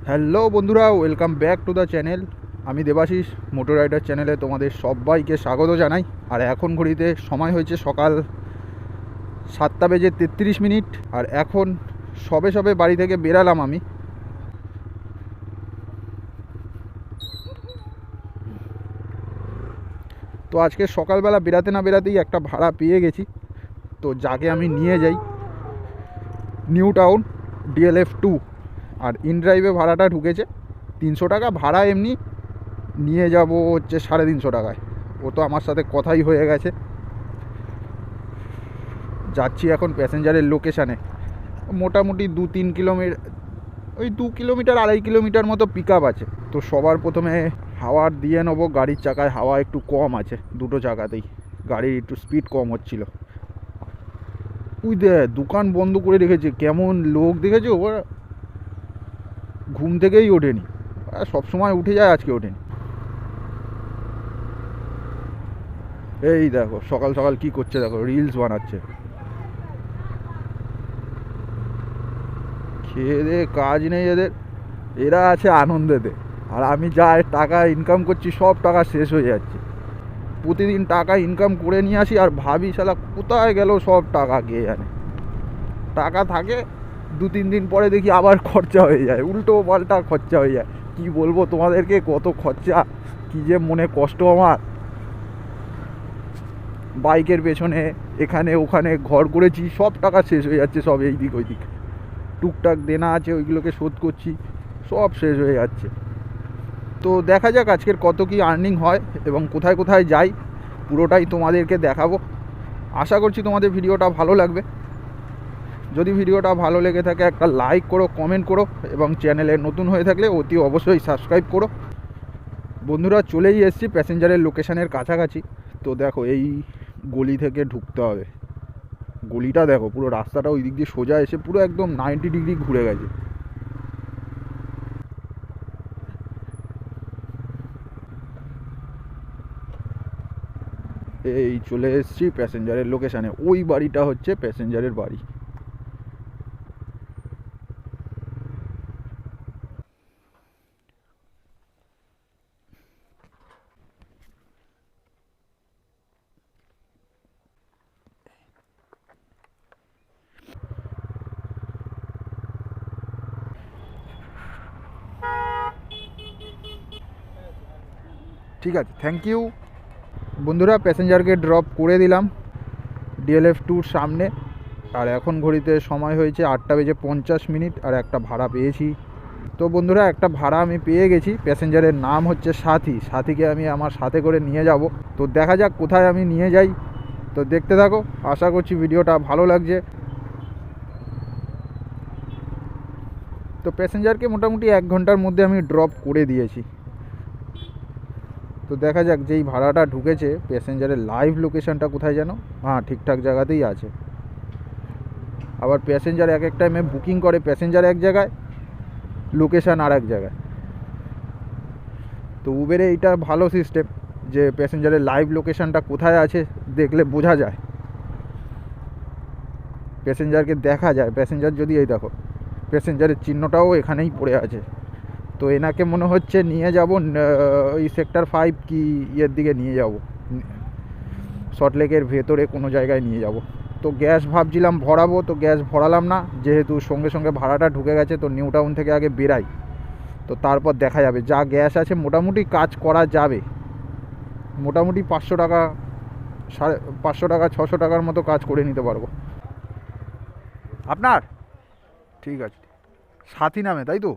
Hello বন্ধুরা, welcome back to the channel. আমি Debashis, motor rider চ্যানেলে তোমাদের সবাইকে স্বাগত জানাই। আর এখন ঘড়িতে সময় হয়েছে সকাল 7:33। আর এখন সবে সবে বাড়ি থেকে বেরালাম আমি। তো আজকে সকালবেলা বেরাতে না বেরাতেই একটা ভাড়া পেয়ে গেছি, তো যাকে আমি নিয়ে যাই new town DLF2। R in ড্রাইভে ভাড়াটা ঢুকেছে 300 টাকা ভাড়া, এমনি নিয়ে যাব হচ্ছে 350 টাকায়। ও তো আমার সাথে কথাই হয়ে গেছে। যাচ্ছি এখন প্যাসেঞ্জারের লোকেশানে। মোটামুটি 2-3 কিলোমিটার, ওই 2 কিলোমিটার 2.5 কিলোমিটার মতো পিক আপ আছে। তো সবার প্রথমে হাওয়ার দিয়ে নেবো। গাড়ির চাকায় হাওয়া একটু কম আছে, দুটো চাকাতেই গাড়ির একটু স্পিড কম হচ্ছিল। ওই দোকান বন্ধ করে রেখেছে, কেমন লোক দেখেছো? ওরা ঘুম থেকেই ওঠেনি, সবসময় উঠে যায়, আজকে ওঠেনি। এই দেখো সকাল সকাল কি করছে, দেখো রিলস বানাচ্ছে। খেয়ে দে কাজ নেই এদের, এরা আছে আনন্দেতে। আর আমি যা টাকা ইনকাম করছি সব টাকা শেষ হয়ে যাচ্ছে। প্রতিদিন টাকা ইনকাম করে নিয়ে আসি আর ভাবি শালা কোথায় গেল সব টাকা, কে জানে। টাকা থাকে 2-3 দিন পরে দেখি আবার খরচা হয়ে যায়, উল্টো পাল্টা খরচা হয়ে যায়। কি বলবো তোমাদেরকে, কত খরচা, কি যে মনে কষ্ট আমার। বাইকের পেছনে এখানে ওখানে ঘর করেছি, সব টাকা শেষ হয়ে যাচ্ছে, সব এই দিক ওই দিক। টুকটাক দেনা আছে, ওইগুলোকে শোধ করছি, সব শেষ হয়ে যাচ্ছে। তো দেখা যাক আজকের কত কি আর্নিং হয় এবং কোথায় কোথায় যাই, পুরোটাই তোমাদেরকে দেখাবো। আশা করছি তোমাদের ভিডিওটা ভালো লাগবে। যদি ভিডিওটা ভালো লেগে থাকে একটা লাইক করো, কমেন্ট করো এবং চ্যানেলে নতুন হয়ে থাকলে অতি অবশ্যই সাবস্ক্রাইব করো। বন্ধুরা, চলেই এসেছি প্যাসেঞ্জারের লোকেশানের কাছাকাছি। তো দেখো এই গলি থেকে ঢুকতে হবে। গলিটা দেখো, পুরো রাস্তাটা ওই দিক দিয়ে সোজা এসে পুরো একদম 90 ডিগ্রি ঘুরে গেছে। এই চলে এসেছি প্যাসেঞ্জারের লোকেশানে। ওই বাড়িটা হচ্ছে প্যাসেঞ্জারের বাড়ি। ঠিক আছে, থ্যাংক ইউ। বন্ধুরা, প্যাসেঞ্জারকে ড্রপ করে দিলাম DLF2-র সামনে। আর এখন ঘড়িতে সময় হয়েছে 8:50 আর একটা ভাড়া পেয়েছি। তো বন্ধুরা, একটা ভাড়া আমি পেয়ে গেছি। প্যাসেঞ্জারের নাম হচ্ছে সাথী। সাথীকে আমি আমার সাথে করে নিয়ে যাব। তো দেখা যাক কোথায় আমি নিয়ে যাই। তো দেখতে থাকো, আশা করছি ভিডিওটা ভালো লাগছে। তো প্যাসেঞ্জারকে মোটামুটি 1 ঘন্টার মধ্যে আমি ড্রপ করে দিয়েছি। তো দেখা যাক, যেই ভাড়াটা ঢুকেছে প্যাসেঞ্জারের লাইভ লোকেশানটা কোথায় যেন, হ্যাঁ ঠিকঠাক জায়গাতেই আছে। আবার প্যাসেঞ্জার এক এক টাইমে বুকিং করে, প্যাসেঞ্জার এক জায়গায়, লোকেশান আর এক জায়গায়। তো উবেরে এইটা ভালো সিস্টেম যে প্যাসেঞ্জারের লাইভ লোকেশানটা কোথায় আছে দেখলে বোঝা যায়, প্যাসেঞ্জারকে দেখা যায়। প্যাসেঞ্জার যদি, এই দেখো প্যাসেঞ্জারের চিহ্নটাও এখানেই পড়ে আছে। তো এনাকে মনে হচ্ছে নিয়ে যাব ওই সেক্টর 5 কি ইয়ের দিকে নিয়ে যাব, সল্টলেকের ভেতরে কোনো জায়গায় নিয়ে যাব। তো গ্যাস ভাবছিলাম ভরাবো, তো গ্যাস ভরালাম না, যেহেতু সঙ্গে সঙ্গে ভাড়াটা ঢুকে গেছে। তো নিউ টাউন থেকে আগে বেরাই, তো তারপর দেখা যাবে। যা গ্যাস আছে মোটামুটি কাজ করা যাবে, মোটামুটি 500 টাকা, 550 টাকা 600 টাকার মতো কাজ করে নিতে পারবো। আপনার ঠিক আছে, সাথী নামে তাই তো?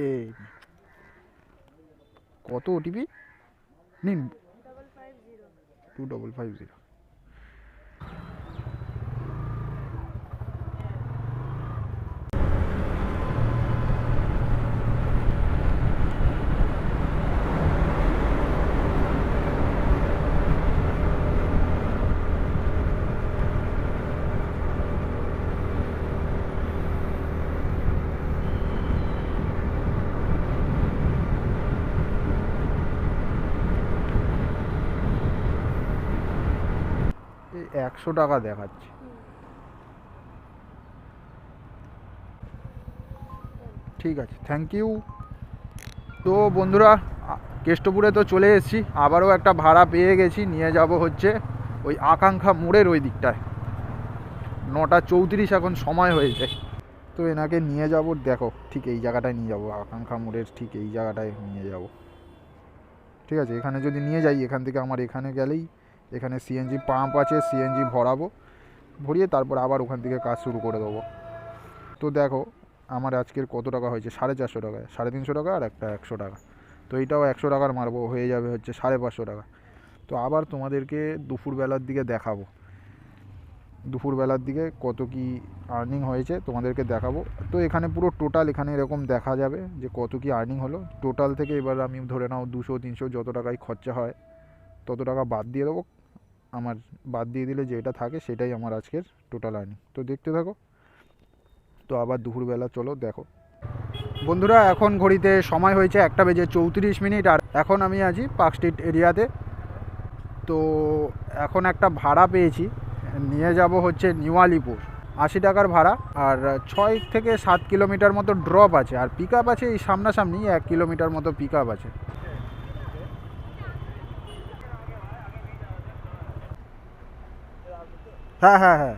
এই কত ওটিপি নিন? 2550। এই 100 টাকা দেখাচ্ছে। ঠিক আছে, থ্যাংক ইউ। তো বন্ধুরা, কেষ্টপুরে তো চলে এসেছি, আবারও একটা ভাড়া পেয়ে গেছি, নিয়ে যাব হচ্ছে ওই আকাঙ্ক্ষা মোড়ের ওই দিকটায়। 9:34 এখন সময় হয়েছে। তো এনাকে নিয়ে যাব, দেখো ঠিক এই জায়গাটায় নিয়ে যাব, আকাঙ্ক্ষা মোড়ের ঠিক এই জায়গাটায় নিয়ে যাব। ঠিক আছে, এখানে যদি নিয়ে যাই, এখান থেকে আমার এখানে গেলেই এখানে সিএনজি পাম্প আছে, সিএনজি ভরাবো, ভরিয়ে তারপর আবার ওখান থেকে কাজ শুরু করে দেবো। তো দেখো আমার আজকের কত টাকা হয়েছে, 450 টাকায়, 350 টাকা আর একটা 100 টাকা। তো এইটাও 100 টাকার মারবো, হয়ে যাবে হচ্ছে 550 টাকা। তো আবার তোমাদেরকে দুপুরবেলার দিকে দেখাবো, দুপুরবেলার দিকে কত কি আর্নিং হয়েছে তোমাদেরকে দেখাবো। তো এখানে পুরো টোটাল এখানে এরকম দেখা যাবে যে কত কি আর্নিং হলো টোটাল থেকে। এবার আমি ধরে নাও 200-300 যত টাকায় খরচা হয় তত টাকা বাদ দিয়ে দেবো। আমার বাদ দিয়ে দিলে যেটা থাকে সেটাই আমার আজকের টোটাল আর্নিং। তো দেখতে থাকো। তো আবার দুপুরবেলা চলো দেখো। বন্ধুরা, এখন ঘড়িতে সময় হয়েছে 1:34, আর এখন আমি আছি পার্ক স্ট্রিট এরিয়াতে। তো এখন একটা ভাড়া পেয়েছি, নিয়ে যাব হচ্ছে নিউ আলিপুর, 80 টাকার ভাড়া। আর 6 থেকে 7 কিলোমিটার মতো ড্রপ আছে, আর পিক আপ আছে এই সামনাসামনি 1 কিলোমিটার মতো পিক আপ আছে। হ্যাঁ হ্যাঁ হ্যাঁ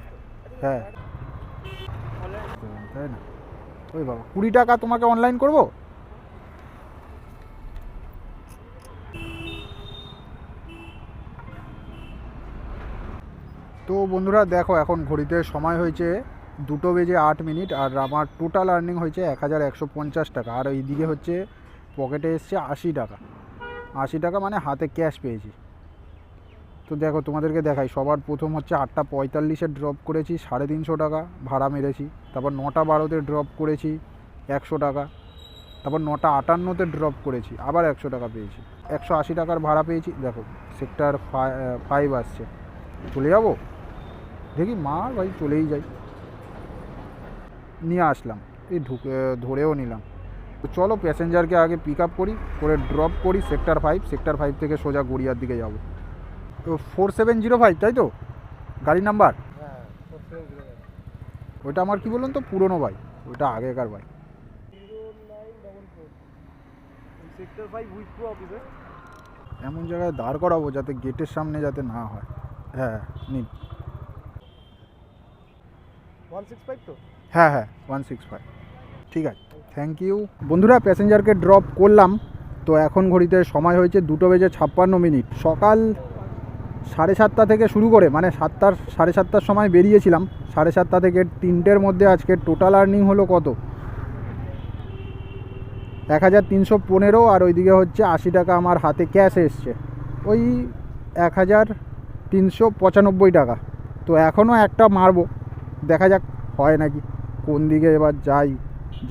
হ্যাঁ, তাই না? ওই বাবা, 20 টাকা তোমাকে অনলাইন করবো। তো বন্ধুরা দেখো, এখন ঘড়িতে সময় হয়েছে 2:08, আর আমার টোটাল আর্নিং হয়েছে 1150 টাকা। আর এইদিকে হচ্ছে পকেটে এসছে 80 টাকা। 80 টাকা মানে হাতে ক্যাশ পেয়েছি। তো দেখো তোমাদেরকে দেখাই, সবার প্রথম হচ্ছে 8:45 ড্রপ করেছি, 350 টাকা ভাড়া মেরেছি। তারপর 9:12 ড্রপ করেছি, 100 টাকা। তারপর 9:58 ড্রপ করেছি, আবার 100 টাকা পেয়েছি। 180 টাকার ভাড়া পেয়েছি। দেখো সেক্টর 5 আসছে, চলে যাবো, দেখি মা ভাই চলেই যাই। নিয়ে আসলাম, এই ঢুকে ধরেও নিলাম। তো চলো প্যাসেঞ্জারকে আগে পিক আপ করি, করে ড্রপ করি সেক্টর 5। সেক্টর 5 থেকে সোজা গড়িয়ার দিকে যাব। তো 4705, তাই তো গাড়ি নাম্বার? ওইটা আমার কি বলুন তো, পুরনো বাইক, ওইটা আগেকার বাইক। এমন জায়গায় দাঁড় করাবো যাতে গেটের সামনে যাতে না হয়। হ্যাঁ নিন। 165 তো? হ্যাঁ হ্যাঁ 165, ঠিক আছে, থ্যাংক ইউ। বন্ধুরা, প্যাসেঞ্জারকে ড্রপ করলাম। তো এখন ঘড়িতে সময় হয়েছে 2:56। সকাল 7:30 থেকে শুরু করে, মানে 7:30 সময় বেরিয়েছিলাম, 7:30 থেকে 3টের মধ্যে আজকে টোটাল আর্নিং হলো কত, 1315। আর ওইদিকে হচ্ছে 80 টাকা আমার হাতে ক্যাশ এসছে, ওই 1395 টাকা। তো এখনও একটা মারবো, দেখা যাক হয় নাকি, কোন দিকে এবার যাই।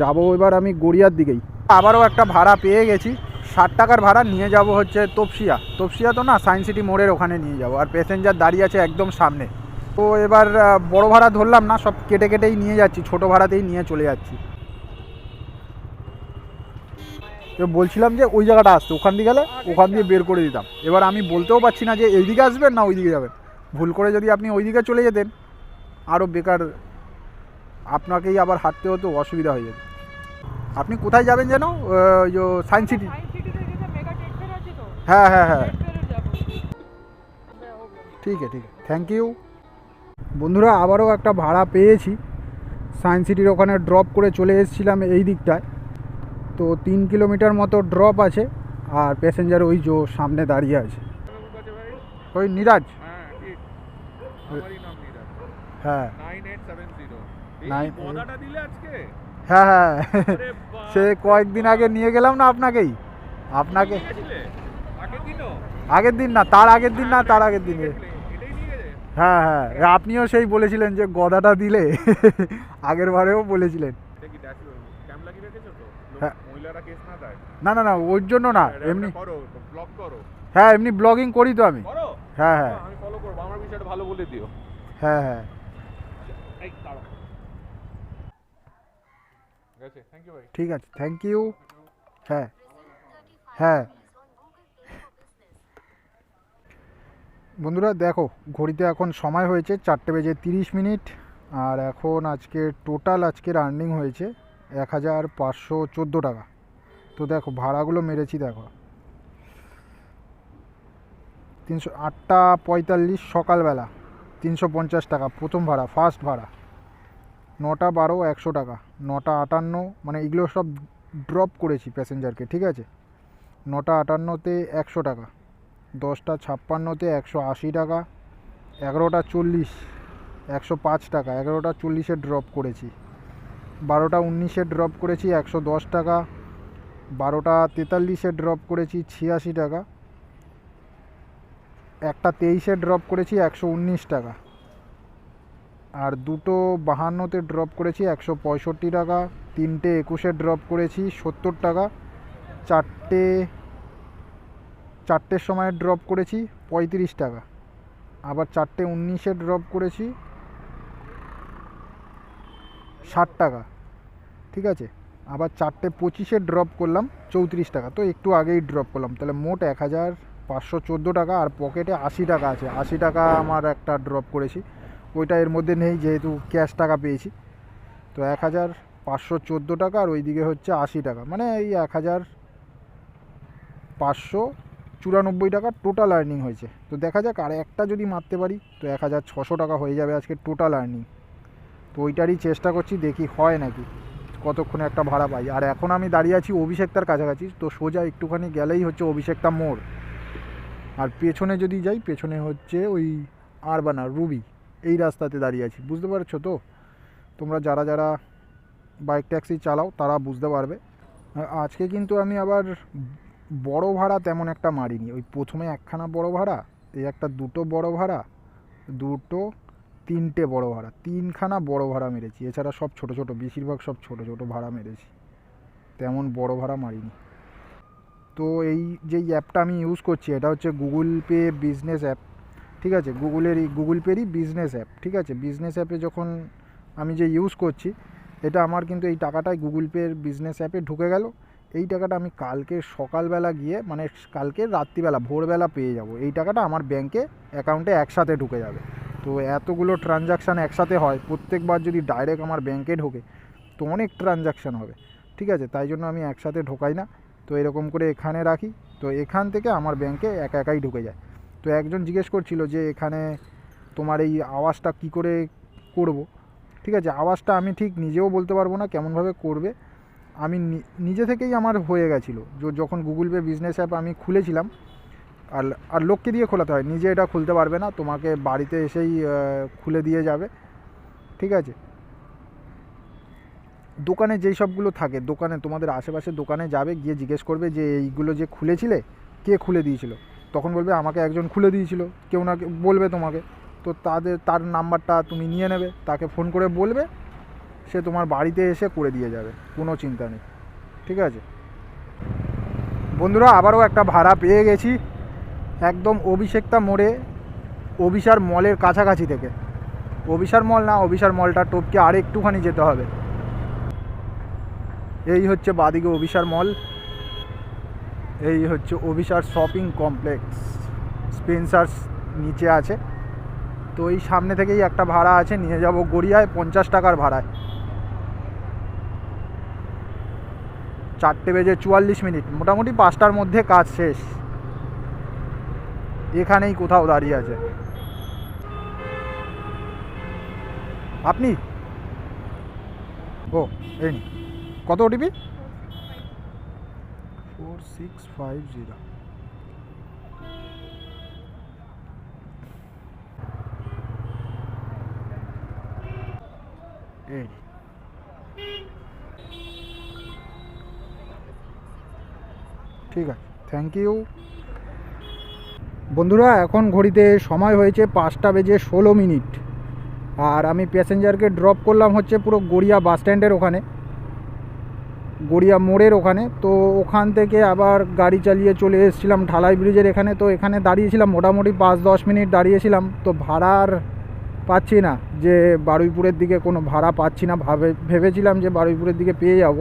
যাবো এবার আমি গড়িয়ার দিকেই। আবারও একটা ভাড়া পেয়ে গেছি, 60 টাকার ভাড়া, নিয়ে যাব হচ্ছে তপসিয়া তো না, সায়েন্স সিটি মোড়ের ওখানে নিয়ে যাব। আর প্যাসেঞ্জার দাঁড়িয়ে আছে একদম সামনে। তো এবার বড় ভাড়া ধরলাম না, সব কেটে কেটেই নিয়ে যাচ্ছি, ছোট ভাড়াতেই নিয়ে চলে যাচ্ছি। তো বলছিলাম যে ওই জায়গাটা আসতে, ওখান দিয়ে গেলে ওখান দিয়ে বের করে দিতাম। এবার আমি বলতেও পারছি না যে এই দিকে আসবেন না ওই দিকে যাবেন। ভুল করে যদি আপনি ওই দিকে চলে যেতেন, আরও বেকার আপনাকেই আবার হাঁটতে হতো, অসুবিধা হয়ে যেত। আপনি কোথায় যাবেন যেন, ওই যে সায়েন্স সিটি? হ্যাঁ হ্যাঁ হ্যাঁ, ঠিক আছে, থ্যাংক ইউ। বন্ধুরা, আবারও একটা ভাড়া পেয়েছি, সায়েন্স সিটির ওখানে ড্রপ করে চলে এসেছিলাম এই দিকটায়। তো 3 কিলোমিটার মতো ড্রপ আছে, আর প্যাসেঞ্জার ওই যে সামনে দাঁড়িয়ে আছে, ওই নিরাজ। হ্যাঁ হ্যাঁ হ্যাঁ, সে কয়েকদিন আগে নিয়ে গেলাম না আপনাকে। আগের দিন না, তার আগের দিন না, তার আগের দিনে। হ্যাঁ হ্যাঁ, আপনিও সেই বলেছিলেন যে গদাটা দিলে, আগের বারেও বলেছিলেন। না না না, ওর জন্য না, এমনি। হ্যাঁ, এমনি ব্লগিং করি তো আমি। হ্যাঁ হ্যাঁ হ্যাঁ হ্যাঁ, ঠিক আছে, থ্যাংক ইউ। হ্যাঁ হ্যাঁ। বন্ধুরা দেখো, ঘড়িতে এখন সময় হয়েছে 4:30। আর এখন আজকে টোটাল আজকের আর্নিং হয়েছে 1514 টাকা। তো দেখো ভাড়াগুলো মেরেছি, দেখো 8:45 সকালবেলা 350 টাকা প্রথম ভাড়া, ফার্স্ট ভাড়া। 9:12 100 টাকা, 9:58 মানে এগুলো সব ড্রপ করেছি প্যাসেঞ্জারকে, ঠিক আছে। 9:58-তে 100 টাকা, 10:56-তে 180 টাকা, 11:40 105 টাকা, 11:40-এ ড্রপ করেছি। 12:19-এ ড্রপ করেছি 110 টাকা, 12:43-এ ড্রপ করেছি 86 টাকা, 1:23-এ ড্রপ করেছি 119 টাকা, আর 2:52-তে ড্রপ করেছি 165 টাকা, 3:21-এ ড্রপ করেছি 70 টাকা, 4টের সময় ড্রপ করেছি 35 টাকা, আবার 4:19-এ ড্রপ করেছি 60 টাকা, ঠিক আছে। আবার 4:25-এ ড্রপ করলাম 34 টাকা, তো একটু আগেই ড্রপ করলাম। তাহলে মোট 1514 টাকা, আর পকেটে 80 টাকা আছে। 80 টাকা আমার একটা ড্রপ করেছি, ওইটা এর মধ্যে নেই যেহেতু ক্যাশ টাকা পেয়েছি। তো 1514 টাকা, আর ওইদিকে হচ্ছে 80 টাকা, মানে এই 1594 টাকা টোটাল আর্নিং হয়েছে। তো দেখা যাক, আর একটা যদি মারতে পারি তো 1600 টাকা হয়ে যাবে আজকে টোটাল আর্নিং। তো ওইটারই চেষ্টা করছি, দেখি হয় নাকি, কতক্ষণে একটা ভাড়া পাই। আর এখন আমি দাঁড়িয়ে আছি অভিষেকতার কাছাকাছি, তো সোজা একটুখানি গেলেই হচ্ছে অভিষেকতা মোড়। আর পেছনে যদি যাই, পেছনে হচ্ছে ওই আরবানা রুবি, এই রাস্তাতে দাঁড়িয়ে আছি, বুঝতে পারছো তো? তোমরা যারা যারা বাইক ট্যাক্সি চালাও তারা বুঝতে পারবে। আজকে কিন্তু আমি আবার বড় ভাড়া তেমন একটা মারিনি। ওই প্রথমে একখানা বড় ভাড়া, এই একটা দুটো বড় ভাড়া, তিনটে বড় ভাড়া, তিনখানা বড় ভাড়া মেরেছি। এছাড়া সব ছোট ছোট, বেশিরভাগ সব ছোট ছোট ভাড়া মেরেছি, তেমন বড় ভাড়া মারিনি। তো এই যে অ্যাপটা আমি ইউজ করছি, এটা হচ্ছে গুগল পে বিজনেস অ্যাপ, ঠিক আছে। গুগল পেরই বিজনেস অ্যাপ, ঠিক আছে। বিজনেস অ্যাপে যখন আমি যে ইউজ করছি, এটা আমার কিন্তু এই টাকাটাই গুগল পের বিজনেস অ্যাপে ঢুকে গেল। এই টাকাটা আমি কালকে সকালবেলা গিয়ে, মানে কালকে রাত্রিবেলা ভোরবেলা পেয়ে যাব। এই টাকাটা আমার ব্যাংকে অ্যাকাউন্টে একসাথে ঢুকে যাবে। তো এতগুলো ট্রানজাকশান একসাথে হয়, প্রত্যেকবার যদি ডাইরেক্ট আমার ব্যাংকে ঢোকে তো অনেক ট্রানজাকশান হবে, ঠিক আছে। তাই জন্য আমি একসাথে ঢোকাই না, তো এরকম করে এখানে রাখি। তো এখান থেকে আমার ব্যাংকে একাই ঢুকে যায়। তো একজন জিজ্ঞেস করছিল যে এখানে তোমার এই আওয়াজটা কী করে করব, ঠিক আছে। আওয়াজটা আমি ঠিক নিজেও বলতে পারবো না কেমনভাবে করবে। আমি নিজে থেকেই আমার হয়ে গেছিলো, যখন গুগল পে বিজনেস অ্যাপ আমি খুলেছিলাম। আর লোককে দিয়ে খোলাতে হয়, নিজে এটা খুলতে পারবে না, তোমাকে বাড়িতে এসেই খুলে দিয়ে যাবে, ঠিক আছে। দোকানে যেই সবগুলো থাকে, দোকানে তোমাদের আশেপাশে দোকানে যাবে, গিয়ে জিজ্ঞেস করবে যে এইগুলো যে খুলেছিলে কে খুলে দিয়েছিল, তখন বলবে আমাকে একজন খুলে দিয়েছিল, কেউ না বলবে তোমাকে। তো তার নাম্বারটা তুমি নিয়ে নেবে, তাকে ফোন করে বলবে, সে তোমার বাড়িতে এসে করে দিয়ে যাবে, কোনো চিন্তা নেই, ঠিক আছে। বন্ধুরা, আবারও একটা ভাড়া পেয়ে গেছি, একদম অভিষেকতা মোড়ে, অভিসার মলের কাছাকাছি থেকে। অভিসার মল না, অভিসার মলটা টপকে আর একটুখানি যেতে হবে। এই হচ্ছে বাদিকে অভিসার মল, এই হচ্ছে অভিসার শপিং কমপ্লেক্স, স্পেন্সার্স নিচে আছে। তো এই সামনে থেকেই একটা ভাড়া আছে, নিয়ে যাব গড়িয়ায় 50 টাকার ভাড়ায়। 4:44, মোটামুটি 5টার মধ্যে কাজ শেষ। এখানেই কোথাও দাঁড়িয়ে আছে। আপনি ও এই কত ওটিপি? 4650। এই ঠিক আছে, থ্যাংক ইউ। বন্ধুরা, এখন ঘড়িতে সময় হয়েছে 5:16। আর আমি প্যাসেঞ্জারকে ড্রপ করলাম হচ্ছে পুরো গড়িয়া বাস স্ট্যান্ডের ওখানে, গড়িয়া মোড়ের ওখানে। তো ওখান থেকে আবার গাড়ি চালিয়ে চলে এসেছিলাম ঢালাই ব্রিজের এখানে। তো এখানে দাঁড়িয়েছিলাম মোটামুটি 5-10 মিনিট দাঁড়িয়েছিলাম। তো ভাড়ার পাচ্ছি না, যে বারুইপুরের দিকে কোনো ভাড়া পাচ্ছি না। ভেবেছিলাম যে বারুইপুরের দিকে পেয়ে যাব,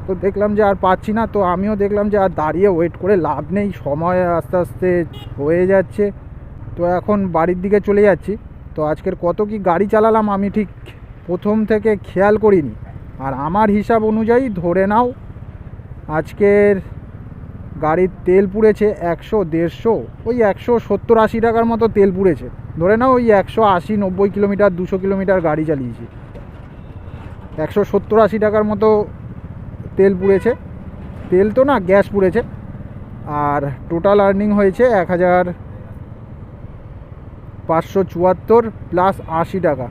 তো দেখলাম যে আর পাচ্ছি না। তো আমিও দেখলাম যে আর দাঁড়িয়ে ওয়েট করে লাভ নেই, সময় আস্তে আস্তে হয়ে যাচ্ছে। তো এখন বাড়ির দিকে চলে যাচ্ছি। তো আজকের কত কি গাড়ি চালালাম আমি ঠিক প্রথম থেকে খেয়াল করিনি। আর আমার হিসাব অনুযায়ী ধরে নাও আজকের গাড়ির তেল পুড়েছে 100-150, ওই 170-80 টাকার মতো তেল পুড়েছে। ধরে নাও ওই 180-90 কিলোমিটার 200 কিলোমিটার গাড়ি চালিয়েছি, 170-80 টাকার মতো তেল পুড়েছে। তেল তো না, গ্যাস পুড়েছে। আর টোটাল আর্নিং হয়েছে 1574 প্লাস 80 টাকা,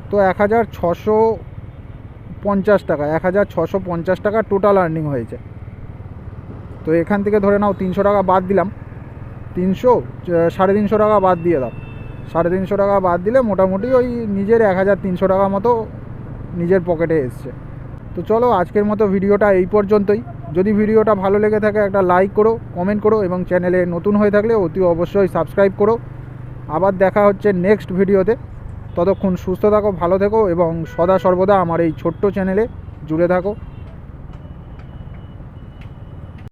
তো 1650 টাকা, 1650 টাকা টোটাল আর্নিং হয়েছে। তো এখান থেকে ধরে নাও 300 টাকা বাদ দিলাম, 300-350 টাকা বাদ দিয়ে দাও, 350 টাকা বাদ দিলে মোটামুটি ওই নিজের 1300 টাকা মতো নিজের পকেটে এসছে। তো চলো আজকের মতো ভিডিওটা এই পর্যন্তই। যদি ভিডিওটা ভালো লেগে থাকে একটা লাইক করো, কমেন্ট করো এবং চ্যানেলে নতুন হয়ে থাকলে অতি অবশ্যই সাবস্ক্রাইব করো। আবার দেখা হচ্ছে নেক্সট ভিডিওতে। ততক্ষণ সুস্থ থাকো, ভালো থেকো এবং সদা সর্বদা আমার এই ছোট্ট চ্যানেলে জুড়ে থাকো।